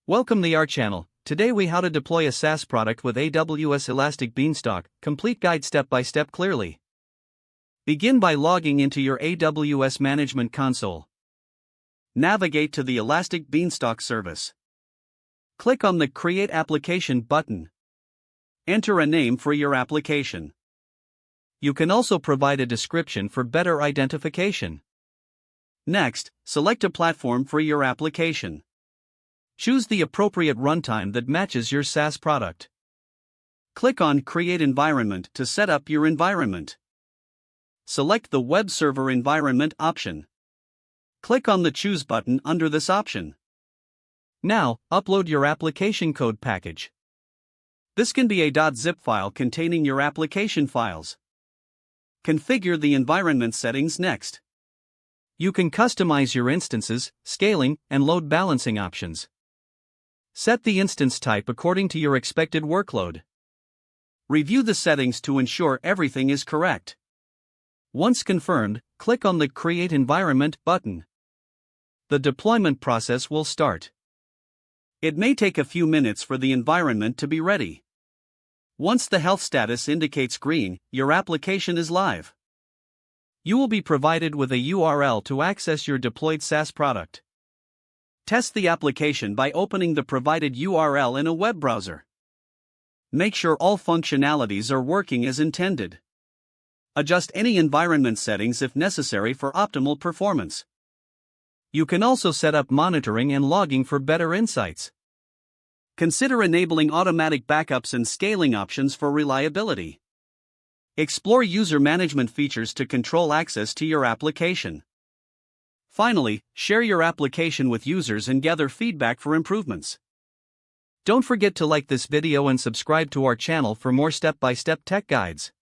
Welcome to our channel. Today we how to deploy a SaaS product with AWS Elastic Beanstalk. Complete guide step by step clearly. Begin by logging into your AWS Management Console. Navigate to the Elastic Beanstalk service. Click on the Create Application button. Enter a name for your application. You can also provide a description for better identification. Next, select a platform for your application. Choose the appropriate runtime that matches your SaaS product. Click on Create Environment to set up your environment. Select the Web Server Environment option. Click on the Choose button under this option. Now, upload your application code package. This can be a .zip file containing your application files. Configure the environment settings next. You can customize your instances, scaling, and load balancing options. Set the instance type according to your expected workload. Review the settings to ensure everything is correct. Once confirmed, click on the Create Environment button. The deployment process will start. It may take a few minutes for the environment to be ready. Once the health status indicates green, your application is live. You will be provided with a URL to access your deployed SaaS product. Test the application by opening the provided URL in a web browser. Make sure all functionalities are working as intended. Adjust any environment settings if necessary for optimal performance. You can also set up monitoring and logging for better insights. Consider enabling automatic backups and scaling options for reliability. Explore user management features to control access to your application. Finally, share your application with users and gather feedback for improvements. Don't forget to like this video and subscribe to our channel for more step-by-step tech guides.